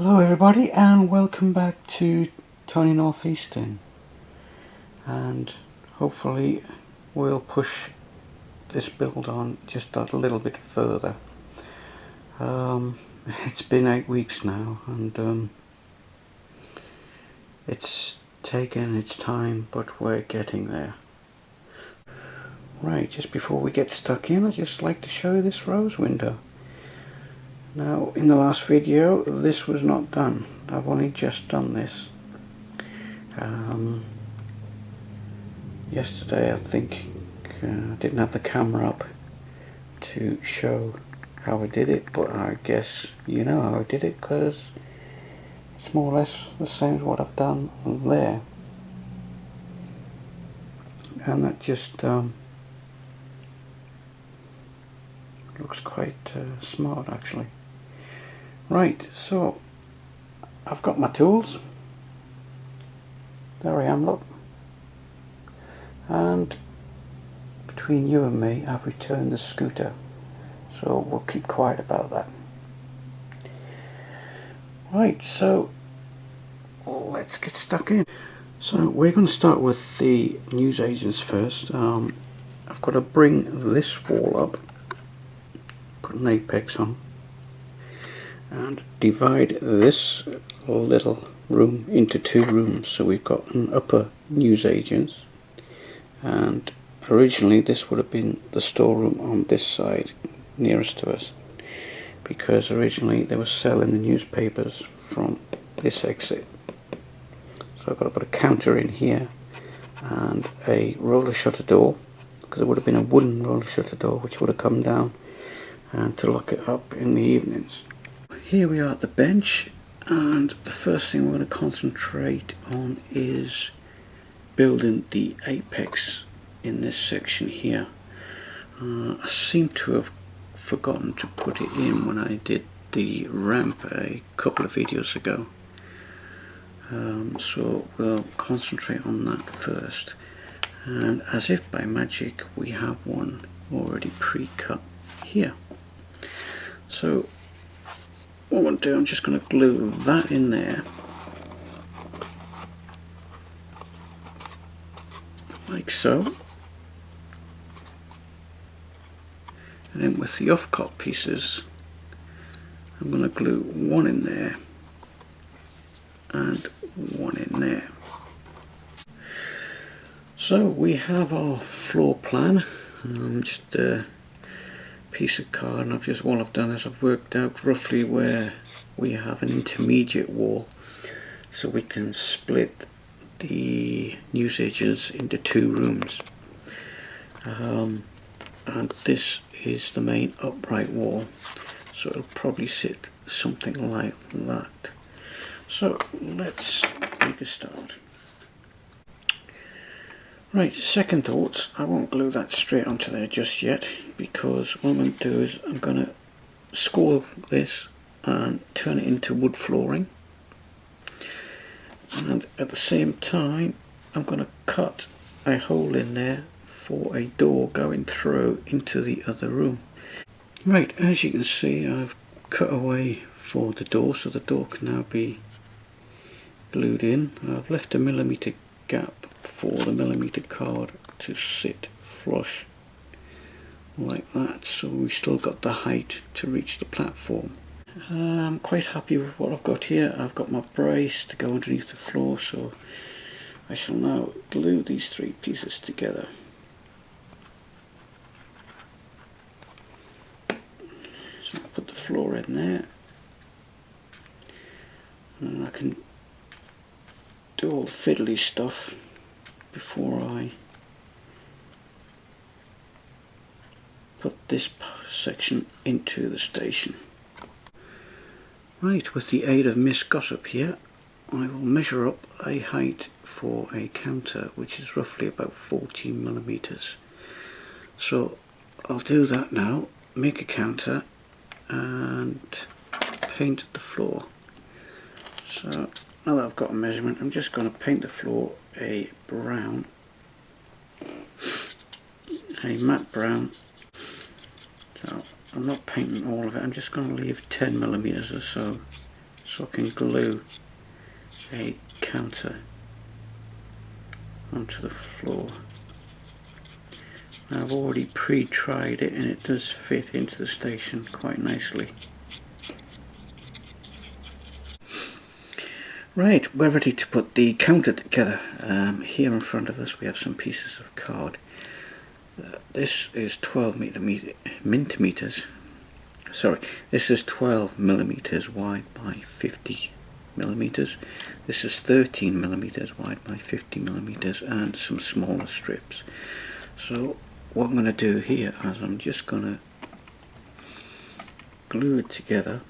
Hello everybody and welcome back to Tony Northeastern, and hopefully we'll push this build on just a little bit further. It's been 8 weeks now and it's taken its time, but we're getting there. Right, just before we get stuck in, I'd just like to show you this rose window. Now, in the last video this was not done. I've only just done this. Yesterday I think I didn't have the camera up to show how I did it, but I guess you know how I did it because it's more or less the same as what I've done there, and that just looks quite smart actually. Right, so I've got my tools. There I am, look. And between you and me, I've returned the scooter, so we'll keep quiet about that. Right, so let's get stuck in. So we're going to start with the Newsagents first. I've got to bring this wall up, put an apex on, and divide this little room into 2 rooms. So we've got an upper Newsagents, and originally this would have been the storeroom on this side nearest to us, because originally they were selling the newspapers from this exit. So I've got to put a counter in here and a roller shutter door, because it would have been a wooden roller shutter door which would have come down and to lock it up in the evenings. Here we are at the bench, and the first thing we're going to concentrate on is building the apex in this section here. I seem to have forgotten to put it in when I did the ramp a couple of videos ago, so we'll concentrate on that first. And as if by magic we have one already pre-cut here. So what I'm going to do, I'm just going to glue that in there like so, and then with the off-cut pieces I'm going to glue one in there and one in there. So we have our floor plan, just a piece of card, and all I've done is I've worked out roughly where we have an intermediate wall, so we can split the Newsagents into 2 rooms, and this is the main upright wall, so it'll probably sit something like that. So let's make a start. Right, second thoughts, I won't glue that straight onto there just yet, because what I'm going to do is I'm going to score this and turn it into wood flooring, and at the same time I'm going to cut a hole in there for a door going through into the other room. Right, as you can see I've cut away for the door, so the door can now be glued in. I've left a millimetre gap for the millimetre card to sit flush like that, so we've still got the height to reach the platform. I'm quite happy with what I've got here. I've got my brace to go underneath the floor, so I shall now glue these 3 pieces together. So I'll put the floor in there, and I can do all the fiddly stuff before I put this section into the station. Right, with the aid of Miss Gossip here, I will measure up a height for a counter which is roughly about 14 millimeters. So I'll do that now, make a counter and paint the floor. So now that I've got a measurement, I'm just going to paint the floor a brown, a matte brown. So I'm not painting all of it, I'm just going to leave 10 millimeters or so so I can glue a counter onto the floor. Now, I've already pre-tried it and it does fit into the station quite nicely. Right, we're ready to put the counter together. Here in front of us we have some pieces of card. This is 12 millimeters. Sorry, this is 12 millimeters wide by 50 millimeters. This is 13 millimeters wide by 50 millimeters, and some smaller strips. So what I'm going to do here is I'm just going to glue it together.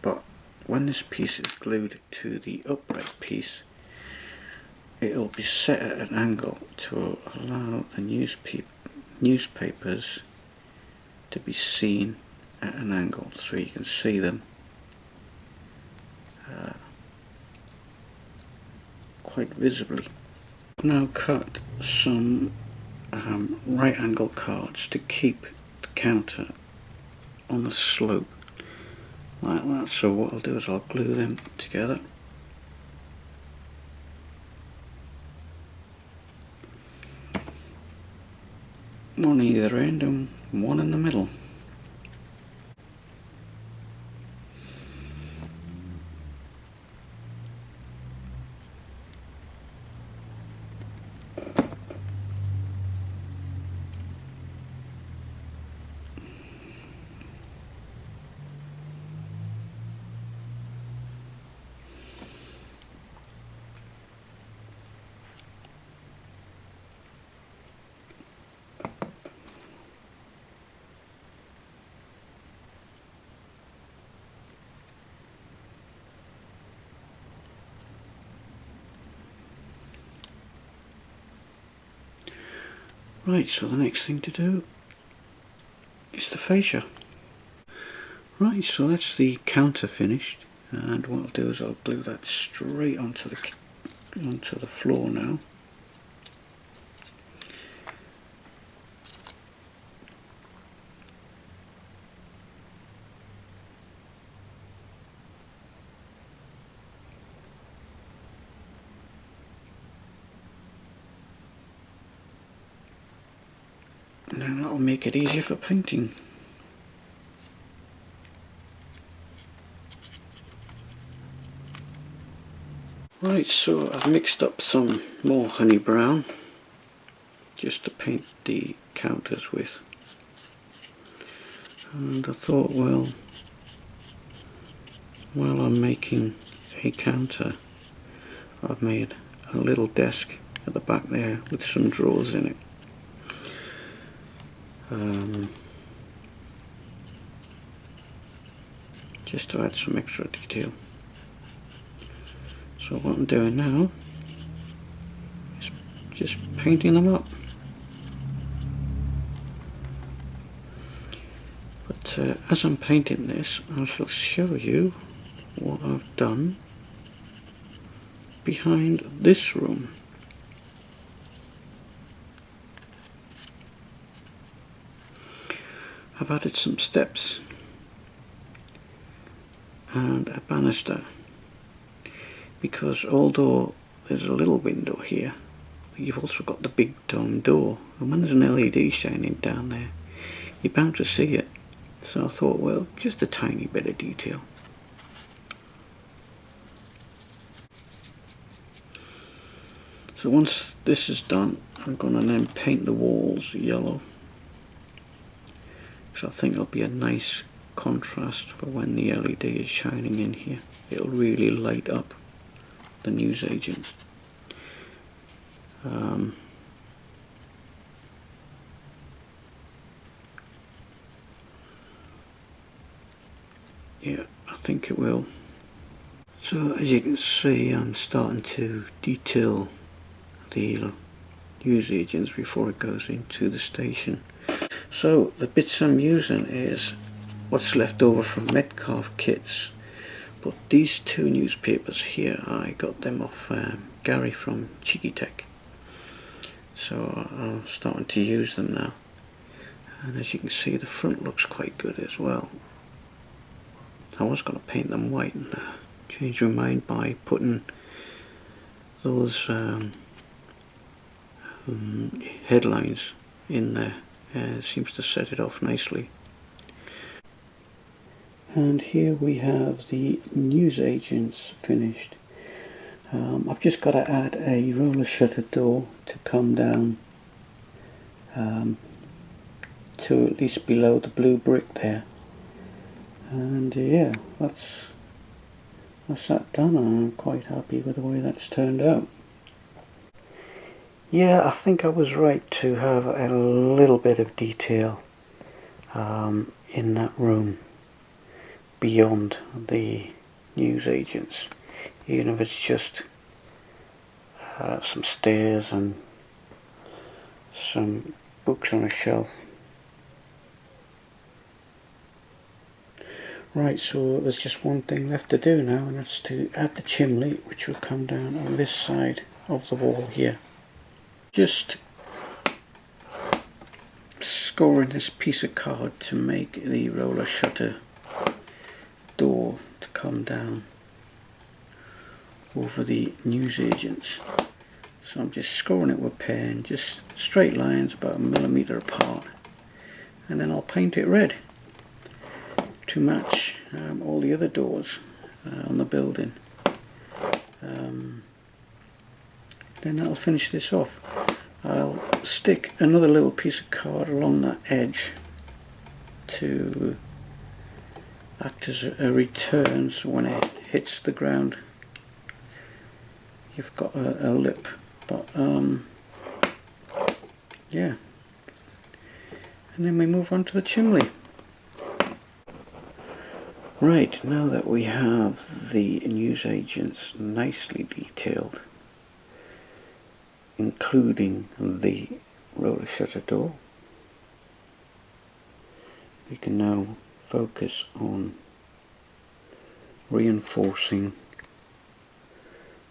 But when this piece is glued to the upright piece, it will be set at an angle to allow the newspapers to be seen at an angle, so you can see them quite visibly. Now cut some right angle cards to keep the counter on a slope like that. So what I'll do is I'll glue them together. One either end and one in the middle. Right, so the next thing to do is the fascia. Right, so that's the counter finished, and what I'll do is I'll glue that straight onto the floor now. Now that'll make it easier for painting. Right, so I've mixed up some more honey brown just to paint the counters with, and I thought, well, while I'm making a counter, I've made a little desk at the back there with some drawers in it. Just to add some extra detail. So what I'm doing now is just painting them up. But as I'm painting this, I shall show you what I've done behind this room. I've added some steps and a banister, because although there's a little window here, you've also got the big dome door, and when there's an LED shining down there, you're bound to see it. So I thought, well, just a tiny bit of detail. So once this is done, I'm going to then paint the walls yellow, so I think it'll be a nice contrast for when the LED is shining in here. It'll really light up the Newsagent. Yeah, I think it will. So as you can see, I'm starting to detail the Newsagents before it goes into the station. So the bits I'm using is what's left over from Metcalf kits, but these two newspapers here, I got them off Gary from Cheeky Tech, so I'm starting to use them now. And as you can see, the front looks quite good as well. I was going to paint them white and changed my mind by putting those headlines in there. It seems to set it off nicely. And here we have the Newsagents finished. I've just got to add a roller shutter door to come down to at least below the blue brick there. And yeah, that's that done, and I'm quite happy with the way that's turned out. Yeah, I think I was right to have a little bit of detail in that room beyond the Newsagents, even if it's just some stairs and some books on a shelf. Right, so there's just one thing left to do now, and that's to add the chimney, which will come down on this side of the wall here. Just scoring this piece of card to make the roller shutter door to come down over the Newsagents. So I'm just scoring it with a pen, just straight lines about 1 millimeter apart, and then I'll paint it red to match all the other doors on the building. Then that'll finish this off. I'll stick another little piece of card along that edge to act as a return, so when it hits the ground you've got a lip. But yeah, and then we move on to the chimney. Right, now that we have the Newsagents nicely detailed, including the roller shutter door, we can now focus on reinforcing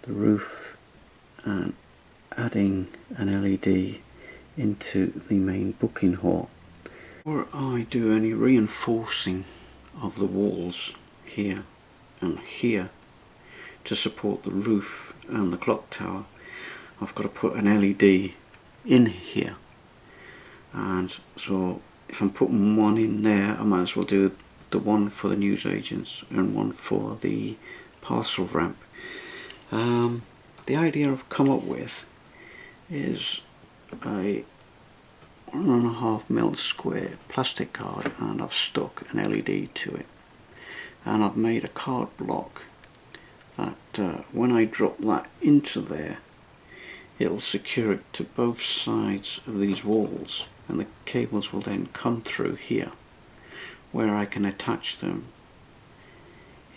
the roof and adding an LED into the main booking hall. Before I do any reinforcing of the walls here and here to support the roof and the clock tower, I've got to put an LED in here, and so if I'm putting one in there, I might as well do the one for the Newsagents and one for the parcel ramp. The idea I've come up with is a 1.5mm square plastic card, and I've stuck an LED to it, and I've made a card block that when I drop that into there, it'll secure it to both sides of these walls, and the cables will then come through here where I can attach them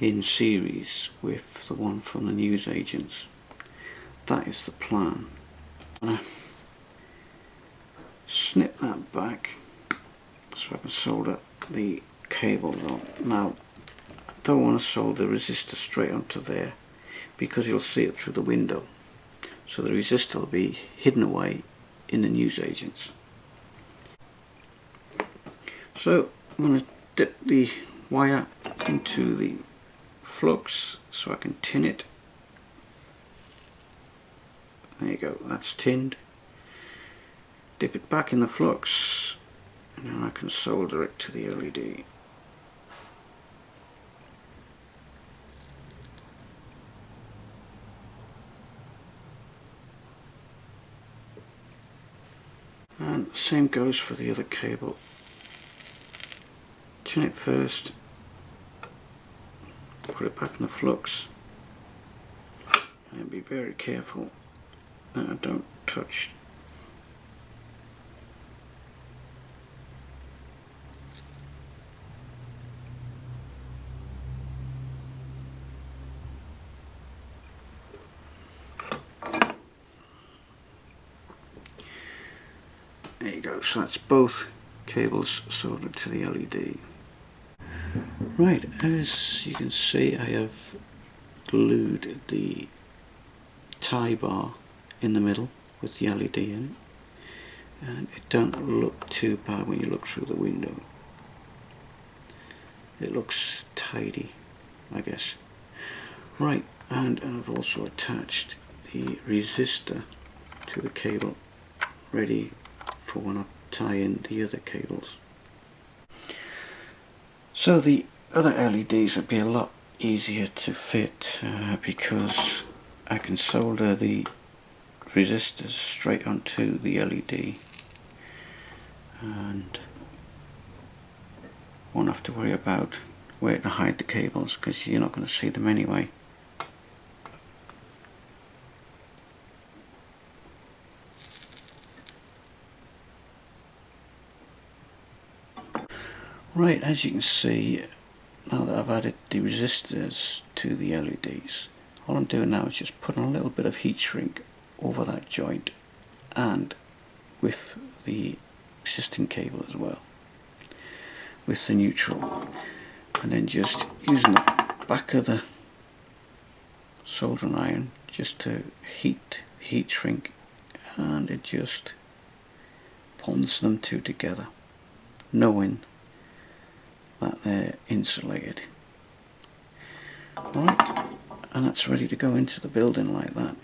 in series with the one from the Newsagents. That is the plan. I'm going to snip that back so I can solder the cable on. Now, I don't want to solder the resistor straight onto there because you'll see it through the window. So the resistor will be hidden away in the Newsagents. So I'm going to dip the wire into the flux so I can tin it. There you go, that's tinned. Dip it back in the flux, and now I can solder it to the LED. And the same goes for the other cable. Tin it first, put it back in the flux, and be very careful that I don't touch. There you go, so that's both cables soldered to the LED. Right, as you can see, I have glued the tie bar in the middle with the LED in and it don't look too bad when you look through the window. It looks tidy, I guess. Right, and I've also attached the resistor to the cable, ready for when I tie in the other cables. So the other LEDs would be a lot easier to fit because I can solder the resistors straight onto the LED and won't have to worry about where to hide the cables because you're not going to see them anyway. Right, as you can see, now that I've added the resistors to the LEDs, all I'm doing now is just putting a little bit of heat shrink over that joint and with the existing cable as well, with the neutral, and then just using the back of the soldering iron just to heat shrink, and it just bonds them two together, knowing that they're insulated. Right, and that's ready to go into the building like that.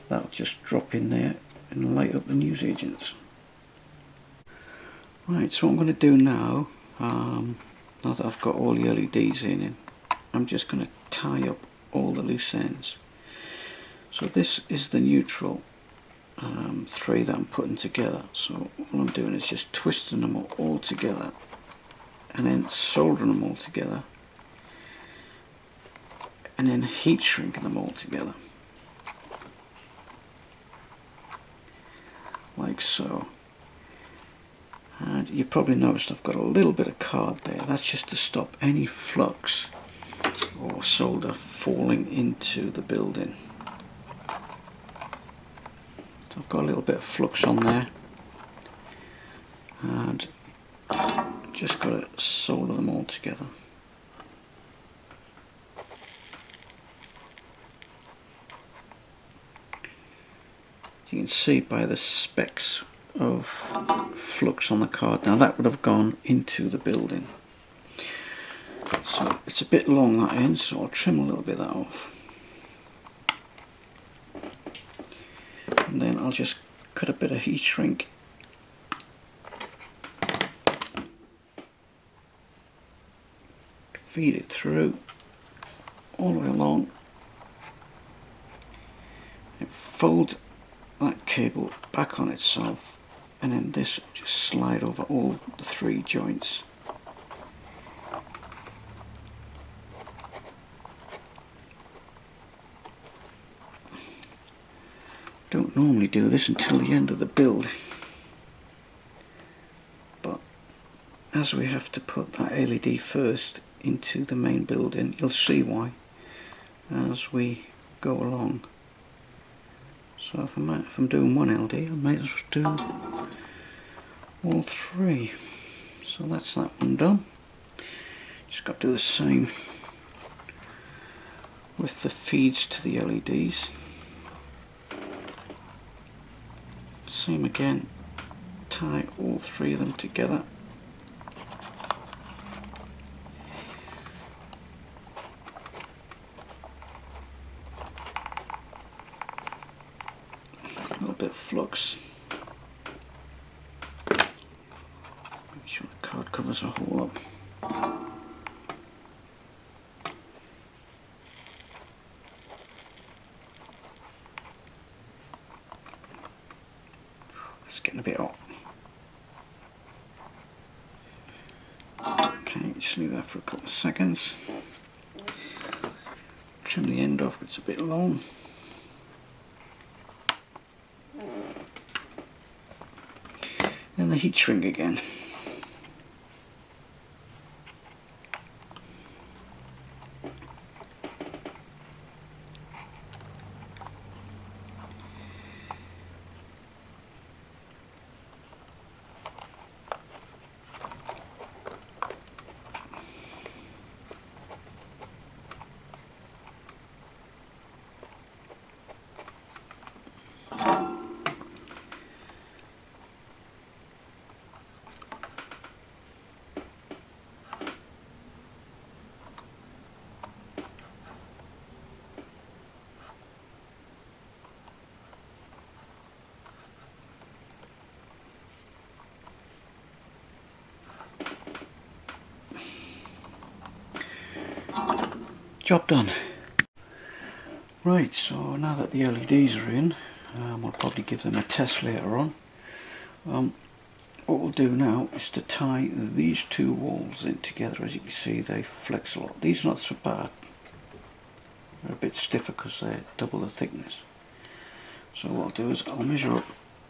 That'll just drop in there and light up the newsagents. Right, so what I'm going to do now, now that I've got all the LEDs in, I'm just going to tie up all the loose ends. So this is the neutral three that I'm putting together. So all I'm doing is just twisting them all together and then soldering them all together and then heat shrinking them all together like so. And you probably noticed I've got a little bit of card there. That's just to stop any flux or solder falling into the building. So I've got a little bit of flux on there and just got to solder them all together. You can see by the specks of flux on the card now that would have gone into the building. So it's a bit long that end, so I'll trim a little bit of that off. And then I'll just cut a bit of heat shrink feed it through all the way along and fold that cable back on itself, and then this will just slide over all the three joints. Don't normally do this until the end of the build, but as we have to put that LED first into the main building, you'll see why as we go along. So if I'm doing one LD, I might as well do all three. So that's that one done. Just got to do the same with the feeds to the LEDs. Same again, tie all three of them together. A little bit of flux. Make sure the card covers the hole up. It's getting a bit hot. Okay, just leave that for a couple of seconds. Trim the end off, it's a bit long. Then the heat shrink again. Job done. Right, so now that the LEDs are in, we'll probably give them a test later on. What we'll do now is to tie these two walls in together. As you can see, they flex a lot. These are not so bad. They're a bit stiffer because they're double the thickness. So what I'll do is I'll measure up,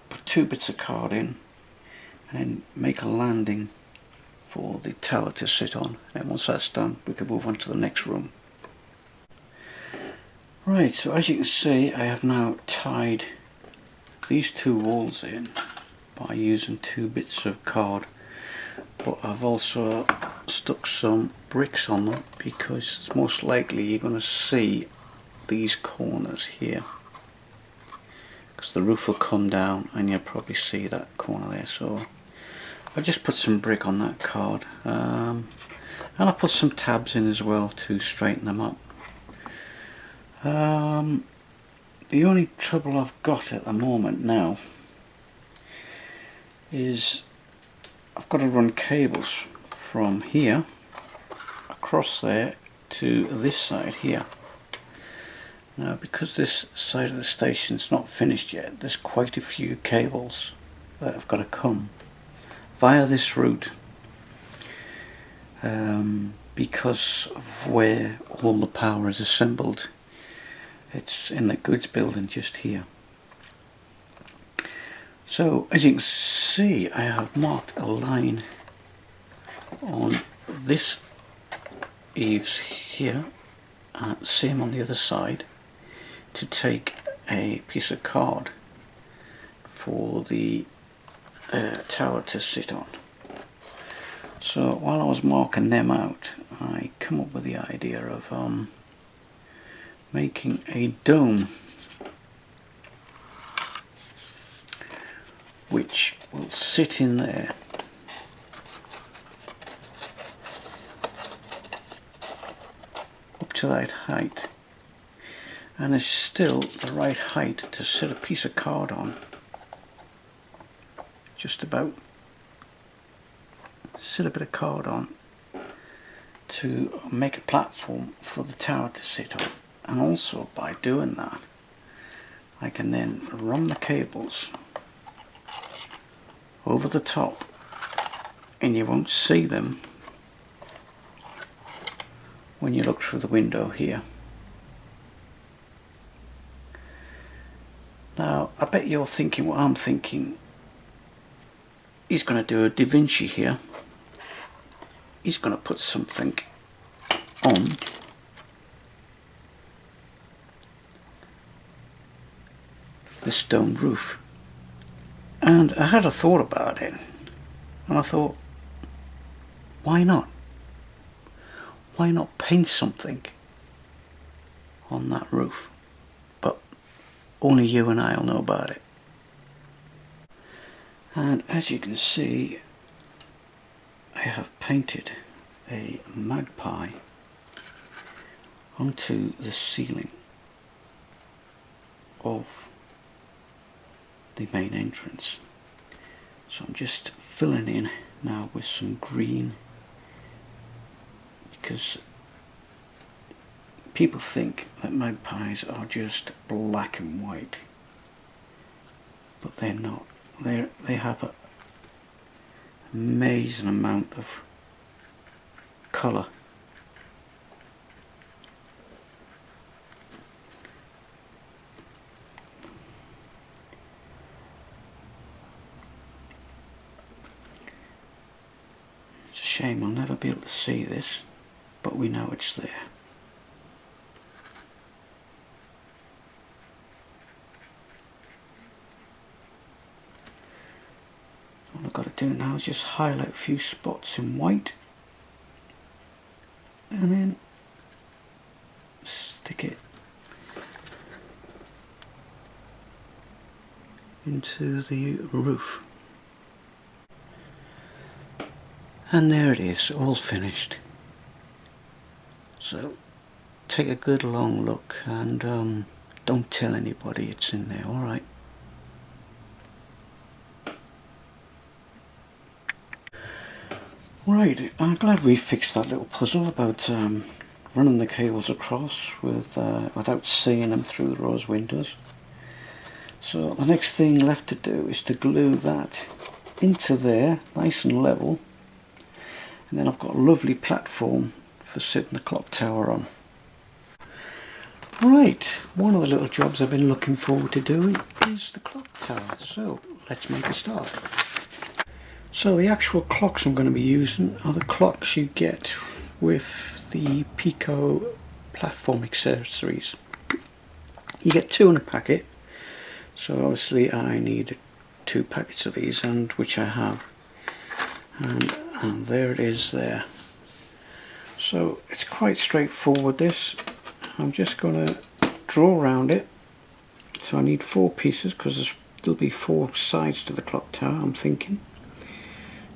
put 2 bits of card in, and then make a landing for the tower to sit on. And once that's done, we can move on to the next room. Right, so as you can see, I have now tied these two walls in by using 2 bits of card, but I've also stuck some bricks on them because it's most likely you're going to see these corners here, because the roof will come down and you'll probably see that corner there. So I just put some brick on that card, and I put some tabs in as well to straighten them up. The only trouble I've got at the moment now is I've got to run cables from here across there to this side here. Now, because this side of the station's not finished yet, there's quite a few cables that have got to come via this route, because of where all the power is assembled. It's in the goods building just here. So as you can see, I have marked a line on this eaves here, same on the other side, to take a piece of card for the tower to sit on. So while I was marking them out, I come up with the idea of making a dome which will sit in there. Up to that height, and it's still the right height to sit a piece of card on. Just about sit a bit of card on to make a platform for the tower to sit on. And also by doing that, I can then run the cables over the top and you won't see them when you look through the window here. Now, I bet you're thinking what I'm thinking. He's going to do a Da Vinci here. He's going to put something on the stone roof. And I had a thought about it, and I thought, why not? Why not paint something on that roof? But only you and I will know about it. And as you can see, I have painted a magpie onto the ceiling of the main entrance. So I'm just filling in now with some green, because people think that magpies are just black and white, but they're not. They have an amazing amount of colour. It's a shame I'll never be able to see this, but we know it's there. All I've got to do now is just highlight a few spots in white and then stick it into the roof. And there it is, all finished. So take a good long look and don't tell anybody it's in there, alright? Right, I'm glad we fixed that little puzzle about running the cables across without seeing them through the rose windows. So the next thing left to do is to glue that into there, nice and level, and then I've got a lovely platform for sitting the clock tower on. Right, one of the little jobs I've been looking forward to doing is the clock tower, so let's make a start. So the actual clocks I'm going to be using are the clocks you get with the Pico platform accessories. You get 2 in a packet, so obviously I need 2 packets of these, and which I have, and there it is there. So it's quite straightforward this. I'm just going to draw around it. So I need 4 pieces because there'll be 4 sides to the clock tower, I'm thinking,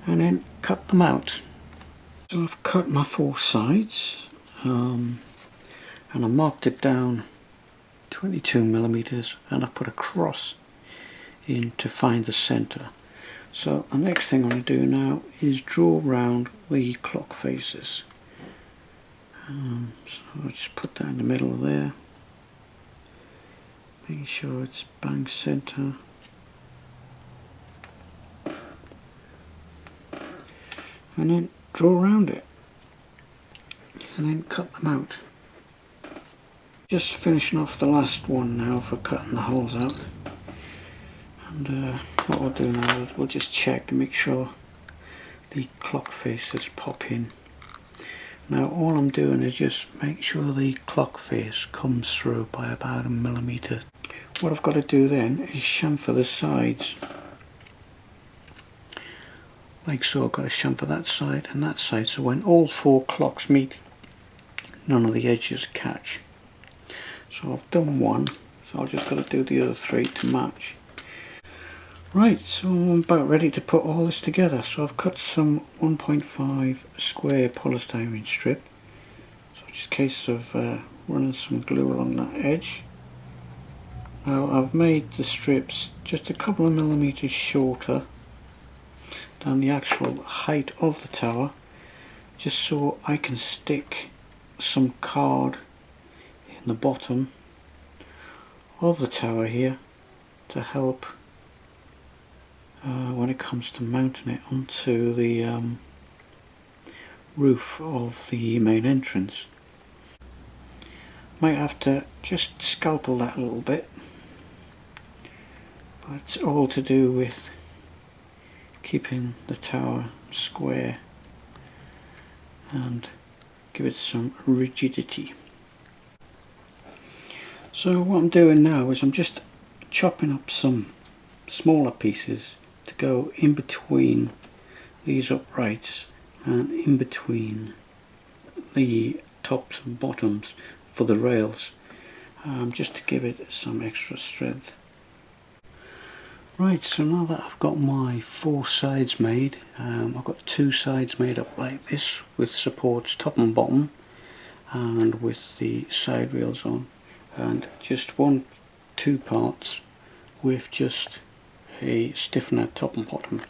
and then cut them out. So I've cut my 4 sides, and I marked it down 22mm, and I've put a cross in to find the center. So the next thing I'm going to do now is draw around the clock faces. So I'll just put that in the middle of there, making sure it's bang center. And then draw around it, and then cut them out. Just finishing off the last one now for cutting the holes out. And what we'll do now is we'll just check and make sure the clock faces pop in. Now all I'm doing is just make sure the clock face comes through by about 1mm. What I've got to do then is chamfer the sides. Like so, I've got to chamfer that side and that side, so when all 4 clocks meet, none of the edges catch. So I've done one, so I've just got to do the other 3 to match. Right, so I'm about ready to put all this together. So I've cut some 1.5 square polystyrene strip. So it's just a case of running some glue along that edge. Now I've made the strips just a couple of millimeters shorter than the actual height of the tower, just so I can stick some card in the bottom of the tower here to help when it comes to mounting it onto the roof of the main entrance. Might have to just scalpel that a little bit, but it's all to do with keeping the tower square and give it some rigidity. So what I'm doing now is I'm just chopping up some smaller pieces to go in between these uprights and in between the tops and bottoms for the rails, just to give it some extra strength. Right, so now that I've got my 4 sides made, I've got 2 sides made up like this with supports top and bottom and with the side rails on, and just 2 parts with just a stiffener top and bottom.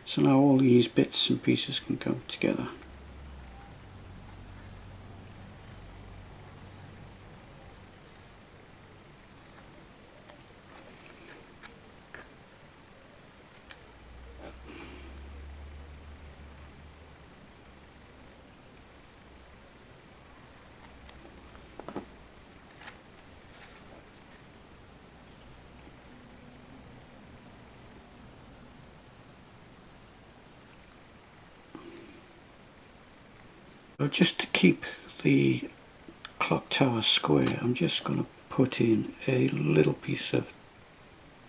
So now all these bits and pieces can go together. So just to keep the clock tower square, I'm just going to put in a little piece of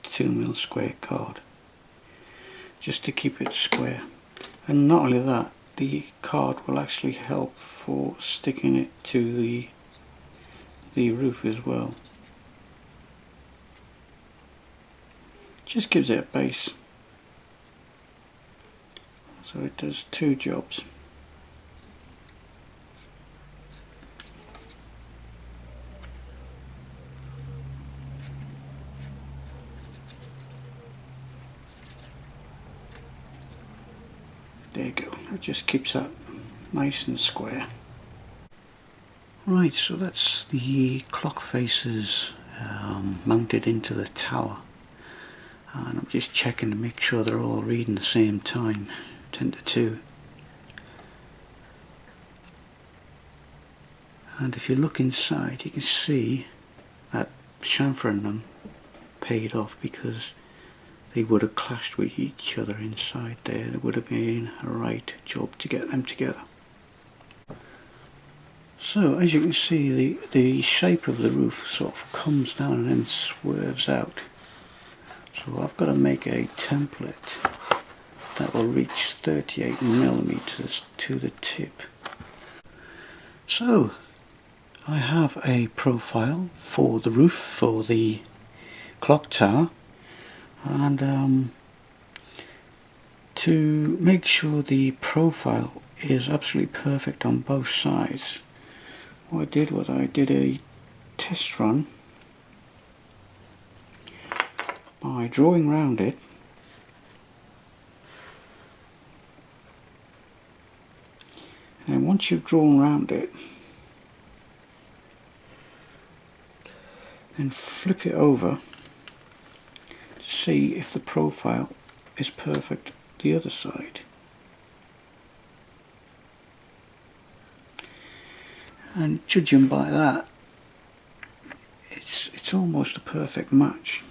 2mm square card just to keep it square. And not only that, the card will actually help for sticking it to the roof as well. Just gives it a base. So it does 2 jobs. There you go, it just keeps that nice and square. Right, so that's the clock faces mounted into the tower, and I'm just checking to make sure they're all reading the same time, 10 to 2. And if you look inside, you can see that chamfering them paid off, because they would have clashed with each other inside there. It would have been a right job to get them together. So as you can see, the shape of the roof sort of comes down and then swerves out. So I've got to make a template that will reach 38 millimeters to the tip. So I have a profile for the roof for the clock tower, and to make sure the profile is absolutely perfect on both sides, what I did was I did a test run by drawing round it, and once you've drawn round it, then flip it over to see if the profile is perfect the other side. And judging by that, it's almost a perfect match.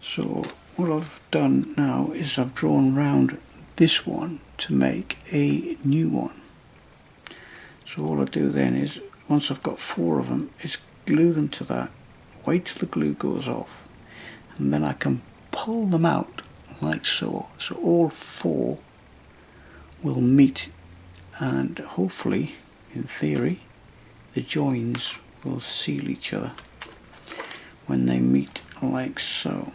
So what I've done now is I've drawn round this one to make a new one. So all I do then is, once I've got 4 of them, is glue them to that, wait till the glue goes off, and then I can pull them out like so. So all 4 will meet, and hopefully, in theory, the joins will seal each other when they meet like so.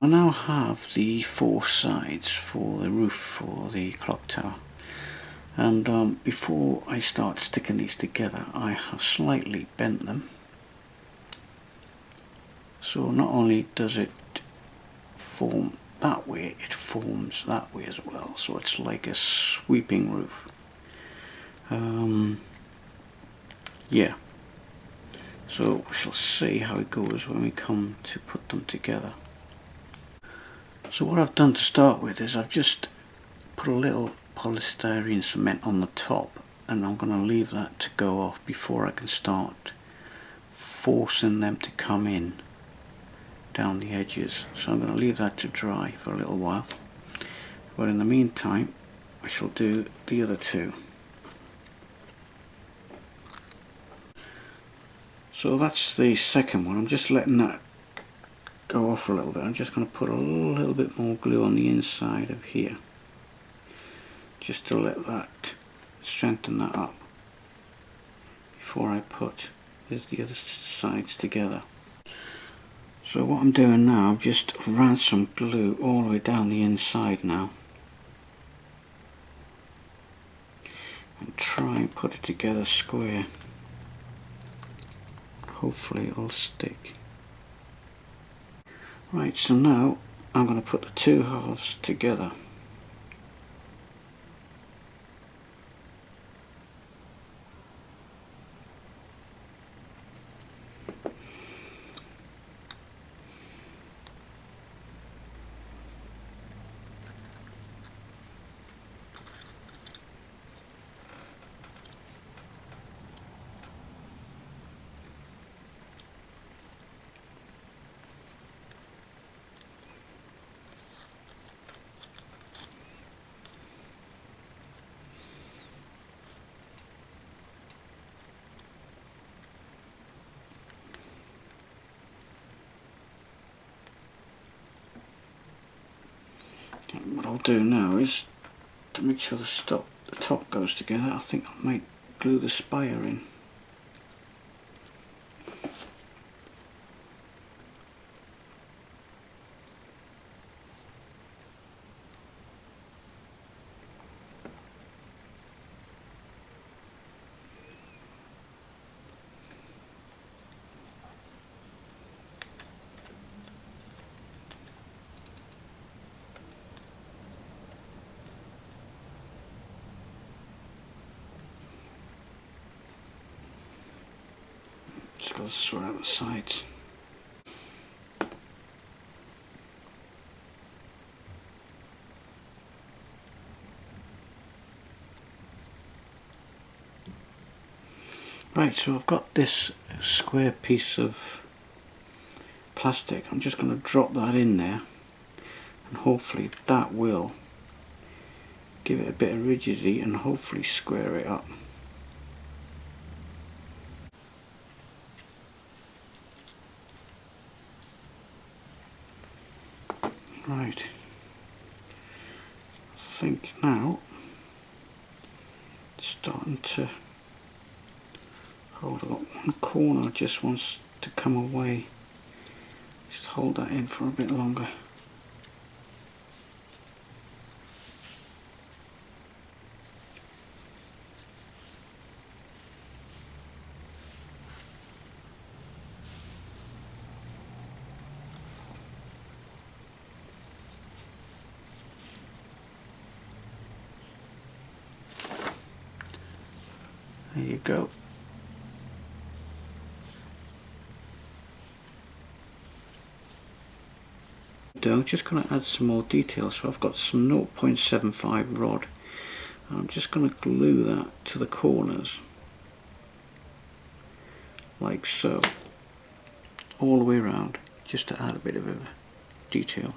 I now have the 4 sides for the roof for the clock tower, and before I start sticking these together, I have slightly bent them. So not only does it form that way, it forms that way as well, so it's like a sweeping roof. Yeah, so we shall see how it goes when we come to put them together. So what I've done to start with is I've just put a little polystyrene cement on the top, and I'm going to leave that to go off before I can start forcing them to come in down the edges. So I'm going to leave that to dry for a little while, but in the meantime I shall do the other 2. So that's the second one. I'm just letting that go off a little bit. I'm just going to put a little bit more glue on the inside of here, just to let that strengthen that up before I put the other sides together. So what I'm doing now, I've just ran some glue all the way down the inside now, and try and put it together square. Hopefully it'll stick. Right, so now I'm going to put the 2 halves together. And what I'll do now is, to make sure the top goes together, I think I might glue the spire in. Just got to sort out the sides. Right, so I've got this square piece of plastic. I'm just going to drop that in there, and hopefully that will give it a bit of rigidity and hopefully square it up. Right, I think now it's starting to hold. I've got one corner just wants to come away. Just hold that in for a bit longer. There you go. I'm just going to add some more detail. So I've got some 0.75 rod. I'm just going to glue that to the corners, like so, all the way around, just to add a bit of a detail.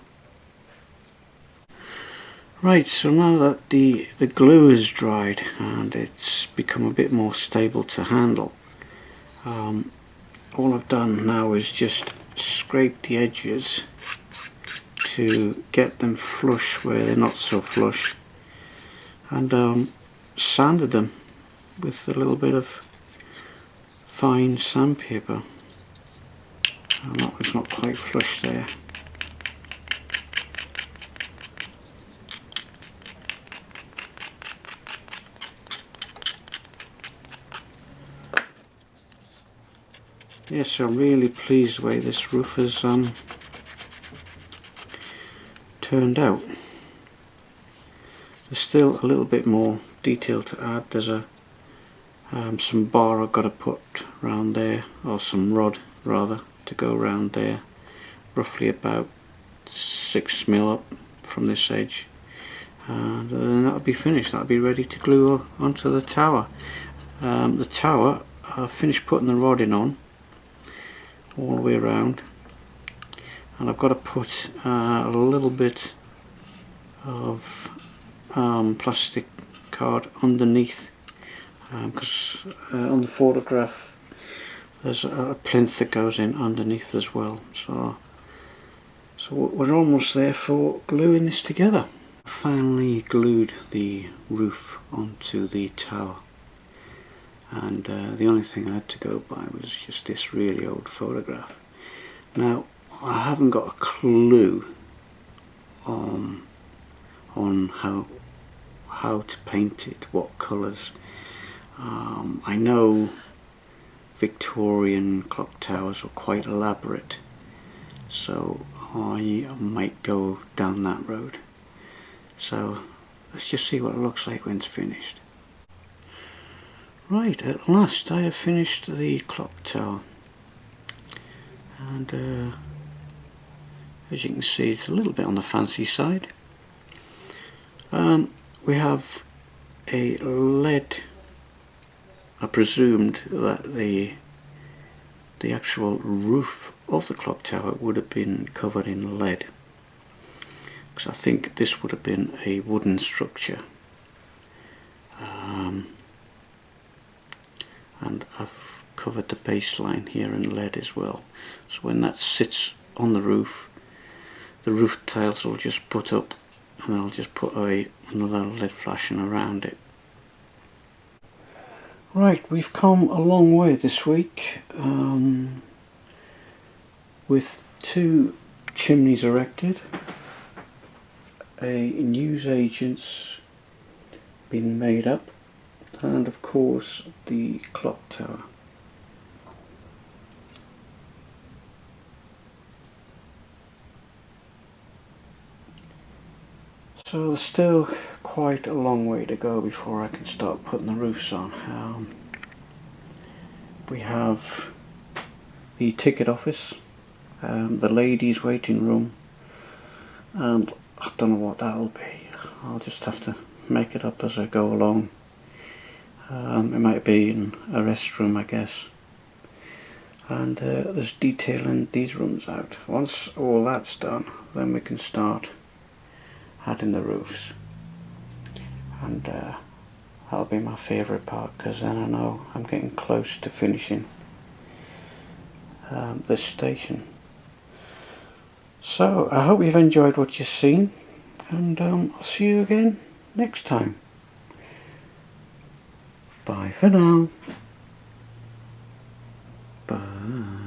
Right, so now that the glue is dried and it's become a bit more stable to handle, all I've done now is just scrape the edges to get them flush where they're not so flush, and sanded them with a little bit of fine sandpaper. And that was not quite flush there. Yes, I'm really pleased the way this roof has turned out. There's still a little bit more detail to add. There's some bar I've got to put around there, or some rod rather, to go around there, roughly about 6 mil up from this edge, and then that'll be finished. That'll be ready to glue onto the tower. The tower, I've finished putting the rodding on all the way around, and I've got to put a little bit of plastic card underneath, because on the photograph there's a plinth that goes in underneath as well. So we're almost there for gluing this together. Finally glued the roof onto the tower, and the only thing I had to go by was just this really old photograph. Now I haven't got a clue on how to paint it, what colours. I know Victorian clock towers are quite elaborate, so I might go down that road. So let's just see what it looks like when it's finished. Right, at last I have finished the clock tower, and as you can see, it's a little bit on the fancy side. We have a lead. I presumed that the actual roof of the clock tower would have been covered in lead, because I think this would have been a wooden structure, and I've covered the baseline here in lead as well. So when that sits on the roof tiles will just put up, and I'll just put another lead flashing around it. Right, we've come a long way this week, with 2 chimneys erected, a Newsagents been made up, and of course the clock tower. So there's still quite a long way to go before I can start putting the roofs on. We have the ticket office, the ladies' waiting room, and I don't know what that'll be. I'll just have to make it up as I go along. It might be in a restroom, I guess. And there's detailing these rooms out. Once all that's done, then we can start adding the roofs. And that'll be my favourite part, because then I know I'm getting close to finishing this station. So I hope you've enjoyed what you've seen, and I'll see you again next time. Bye for now. Bye.